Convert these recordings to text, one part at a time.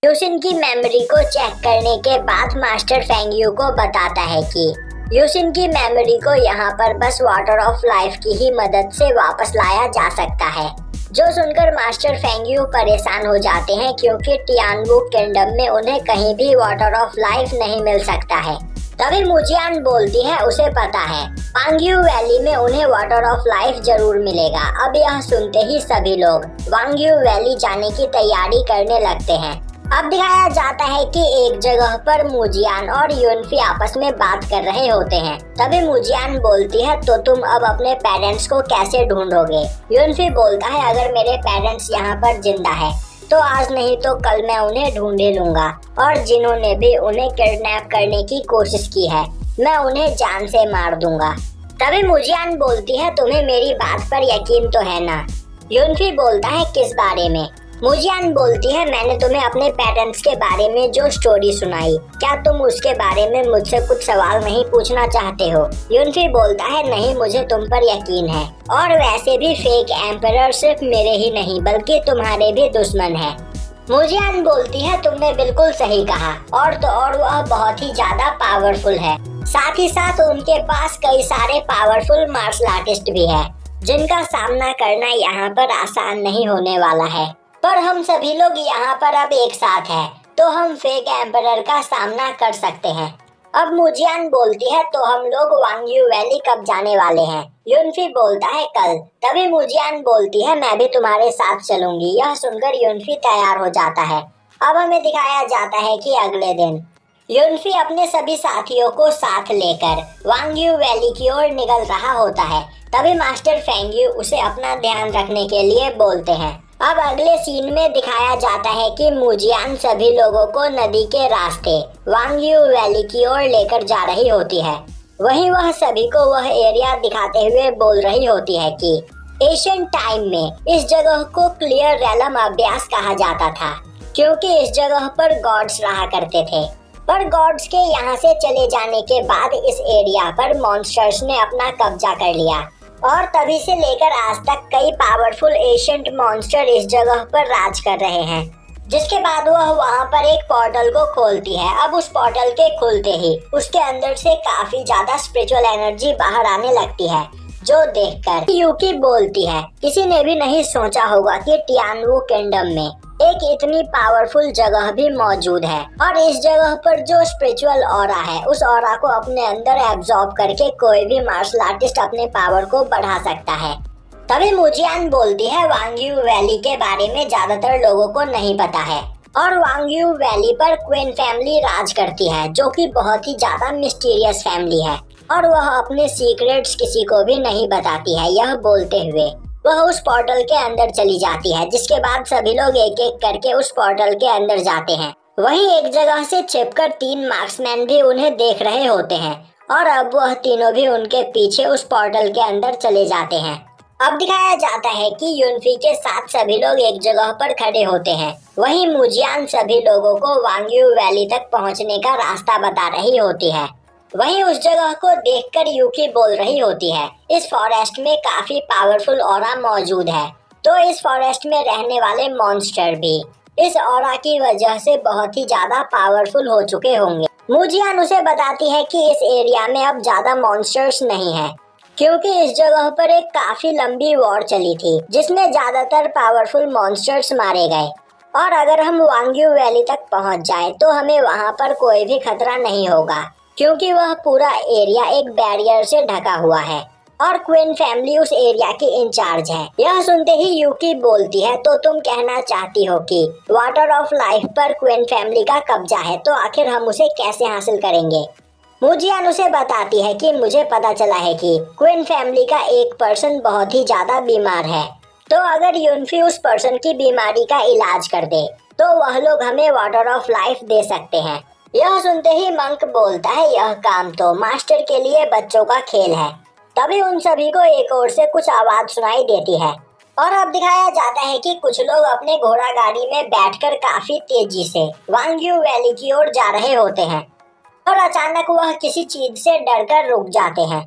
Eosin की memory को check करने के बाद मास्टर फेंगयू को बताता है कि यूसिन की मेमोरी को यहाँ पर बस वाटर ऑफ लाइफ की ही मदद से वापस लाया जा सकता है। जो सुनकर मास्टर फेंगयू परेशान हो जाते हैं क्योंकि टियानवू किंगडम में उन्हें कहीं भी वाटर ऑफ लाइफ नहीं मिल सकता है। तभी मुजियान बोलती है उसे पता है वांगयू वैली में उन्हें वाटर ऑफ लाइफ जरूर मिलेगा। अब यह सुनते ही सभी लोग वांगयू वैली जाने की तैयारी करने लगते हैं। अब दिखाया जाता है कि एक जगह पर मुजियान और यूनफी आपस में बात कर रहे होते हैं। तभी मुजियान बोलती है तो तुम अब अपने पेरेंट्स को कैसे ढूंढोगे। यूनफी बोलता है अगर मेरे पेरेंट्स यहाँ पर जिंदा है तो आज नहीं तो कल मैं उन्हें ढूंढे लूंगा और जिन्होंने भी उन्हें किडनैप करने की कोशिश की है मैं उन्हें जान से मार दूंगा। तभी मुजियान बोलती है तुम्हें मेरी बात पर यकीन तो है ना। यूनफी बोलता है किस बारे में। मुजियान बोलती है मैंने तुम्हें अपने पेरेंट्स के बारे में जो स्टोरी सुनाई, क्या तुम उसके बारे में मुझसे कुछ सवाल नहीं पूछना चाहते हो। यूनफी बोलता है नहीं मुझे तुम पर यकीन है और वैसे भी फेक एम्परर सिर्फ मेरे ही नहीं बल्कि तुम्हारे भी दुश्मन है। मुजियान बोलती है तुमने बिल्कुल सही कहा और तो और वह बहुत ही ज्यादा पावरफुल है। साथ ही साथ उनके पास कई सारे पावरफुल मार्शल आर्टिस्ट भी है जिनका सामना करना यहाँ पर आसान नहीं होने वाला है। पर हम सभी लोग यहाँ पर अब एक साथ हैं तो हम फेक एम्परर का सामना कर सकते हैं। अब मुजियान बोलती है तो हम लोग वांगयू वैली कब जाने वाले हैं। यूनफी बोलता है कल। तभी मुजियान बोलती है मैं भी तुम्हारे साथ चलूंगी। यह सुनकर यूनफी तैयार हो जाता है। अब हमें दिखाया जाता है कि अगले दिन यूनफी अपने सभी साथियों को साथ लेकर वांगयू वैली की ओर निकल रहा होता है। तभी मास्टर फेंगयू उसे अपना ध्यान रखने के लिए बोलते हैं। अब अगले सीन में दिखाया जाता है कि मुजियान सभी लोगों को नदी के रास्ते वांगयू वैली की ओर लेकर जा रही होती है। वहीं वह सभी को वह एरिया दिखाते हुए बोल रही होती है कि एशियन टाइम में इस जगह को क्लियर रैलम अभ्यास कहा जाता था क्योंकि इस जगह पर गॉड्स रहा करते थे। पर गॉड्स के यहाँ से चले जाने के बाद इस एरिया पर मॉन्स्टर्स ने अपना कब्जा कर लिया और तभी से लेकर आज तक कई पावरफुल एशियंट मॉन्स्टर इस जगह पर राज कर रहे हैं। जिसके बाद वह वहाँ पर एक पोर्टल को खोलती है। अब उस पोर्टल के खुलते ही उसके अंदर से काफी ज्यादा स्पिरिचुअल एनर्जी बाहर आने लगती है जो देखकर यूकी बोलती है किसी ने भी नहीं सोचा होगा कि टियानवू किंगडम में एक इतनी पावरफुल जगह भी मौजूद है और इस जगह पर जो स्पिरिचुअल ऑरा है उस ऑरा को अपने अंदर एब्जॉर्ब करके कोई भी मार्शल आर्टिस्ट अपने पावर को बढ़ा सकता है। तभी मुजियान बोलती है वांगयू वैली के बारे में ज्यादातर लोगों को नहीं पता है और वांगयू वैली पर क्वीन फैमिली राज करती है जो कि बहुत ही ज्यादा मिस्टीरियस फैमिली है और वह अपने सीक्रेट्स किसी को भी नहीं बताती है। यह बोलते हुए वह उस पोर्टल के अंदर चली जाती है जिसके बाद सभी लोग एक एक करके उस पोर्टल के अंदर जाते हैं। वहीं एक जगह से छिपकर 3 मार्क्समैन भी उन्हें देख रहे होते हैं और अब वह तीनों भी उनके पीछे उस पोर्टल के अंदर चले जाते हैं। अब दिखाया जाता है कि यूनफी के साथ सभी लोग एक जगह पर खड़े होते हैं। वहीं मुजियान सभी लोगों को वांगयू वैली तक पहुँचने का रास्ता बता रही होती है। वहीं उस जगह को देखकर यूकी बोल रही होती है इस फॉरेस्ट में काफी पावरफुल ऑरा मौजूद है तो इस फॉरेस्ट में रहने वाले मॉन्स्टर भी इस ऑरा की वजह से बहुत ही ज्यादा पावरफुल हो चुके होंगे। मुजियान उसे बताती है कि इस एरिया में अब ज्यादा मॉन्स्टर्स नहीं है क्योंकि इस जगह पर एक काफी लंबी वॉर चली थी जिसमें ज्यादातर पावरफुल मॉन्स्टर्स मारे गए और अगर हम वांगयू वैली तक पहुँच जाए तो हमें वहाँ पर कोई भी खतरा नहीं होगा क्योंकि वह पूरा एरिया एक बैरियर से ढका हुआ है और क्वीन फैमिली उस एरिया की इंचार्ज है। यह सुनते ही यूकी बोलती है तो तुम कहना चाहती हो कि वाटर ऑफ लाइफ पर क्वीन फैमिली का कब्जा है तो आखिर हम उसे कैसे हासिल करेंगे। मुजियान उसे बताती है कि मुझे पता चला है कि क्वीन फैमिली का एक पर्सन बहुत ही ज्यादा बीमार है तो अगर यूनफी उस पर्सन की बीमारी का इलाज कर दे तो वह लोग हमें वाटर ऑफ लाइफ दे सकते हैं। यह सुनते ही मंक बोलता है यह काम तो मास्टर के लिए बच्चों का खेल है। तभी उन सभी को एक ओर से कुछ आवाज सुनाई देती है और अब दिखाया जाता है कि कुछ लोग अपने घोड़ा गाड़ी में बैठकर काफी तेजी से वांगयू वैली की ओर जा रहे होते हैं और अचानक वह किसी चीज से डरकर रुक जाते हैं।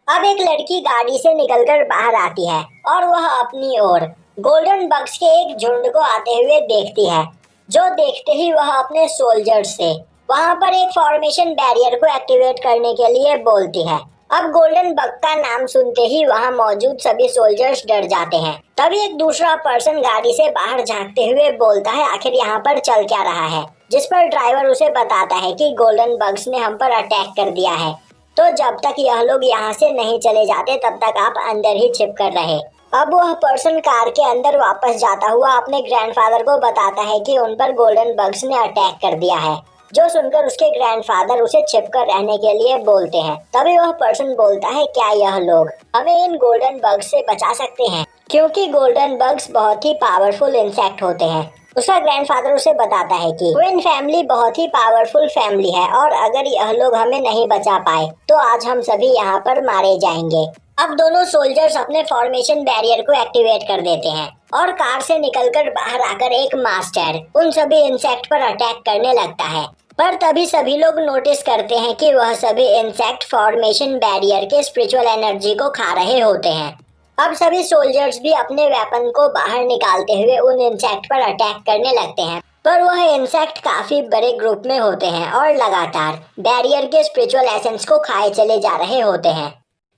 अब एक लड़की गाड़ी से निकलकर बाहर आती है और वह अपनी ओर गोल्डन बग्स के एक झुंड को आते हुए देखती है जो देखते ही वह अपने सोल्जर्स से वहां पर एक फॉर्मेशन बैरियर को एक्टिवेट करने के लिए बोलती है। अब गोल्डन बग का नाम सुनते ही वहां मौजूद सभी सोल्जर्स डर जाते हैं। तभी एक दूसरा पर्सन गाड़ी से बाहर झांकते हुए बोलता है आखिर यहाँ पर चल क्या रहा है, जिस पर ड्राइवर उसे बताता है कि गोल्डन बग्स ने हम पर अटैक कर दिया है, तो जब तक यह लोग यहाँ से नहीं चले जाते तब तक आप अंदर ही छिप कर रहे। अब वह पर्सन कार के अंदर वापस जाता हुआ अपने ग्रैंडफादर को बताता है कि उन पर गोल्डन बग्स ने अटैक कर दिया है, जो सुनकर उसके ग्रैंडफादर उसे छिपकर रहने के लिए बोलते हैं। तभी वह पर्सन बोलता है क्या यह लोग हमें इन गोल्डन बग्स से बचा सकते हैं, क्योंकि गोल्डन बग्स बहुत ही पावरफुल इंसेक्ट होते हैं। उसका ग्रैंडफादर उसे बताता है कि क्वीन फैमिली बहुत ही पावरफुल फैमिली है और अगर यह लोग हमें नहीं बचा पाए तो आज हम सभी यहाँ पर मारे जाएंगे। अब दोनों सोल्जर्स अपने फॉर्मेशन बैरियर को एक्टिवेट कर देते हैं और कार से निकलकर बाहर आकर एक मास्टर उन सभी इंसेक्ट पर अटैक करने लगता है। पर तभी सभी लोग नोटिस करते हैं कि वह सभी इंसेक्ट फॉर्मेशन बैरियर के स्पिरिचुअल एनर्जी को खा रहे होते हैं। अब सभी सोल्जर्स भी अपने वेपन को बाहर निकालते हुए उन इंसेक्ट पर अटैक करने लगते हैं, पर वह इंसेक्ट काफी बड़े ग्रुप में होते हैं और लगातार बैरियर के स्पिरिचुअल एसेंस को खाए चले जा रहे होते हैं।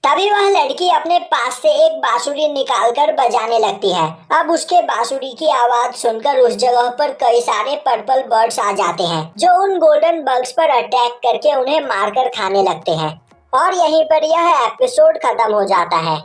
तभी वह लड़की अपने पास से एक बांसुरी निकालकर बजाने लगती है। अब उसके बांसुरी की आवाज सुनकर उस जगह पर कई सारे पर्पल बर्ड्स आ जाते हैं, जो उन गोल्डन बग्स पर अटैक करके उन्हें मारकर खाने लगते हैं। और यहीं पर यह एपिसोड खत्म हो जाता है।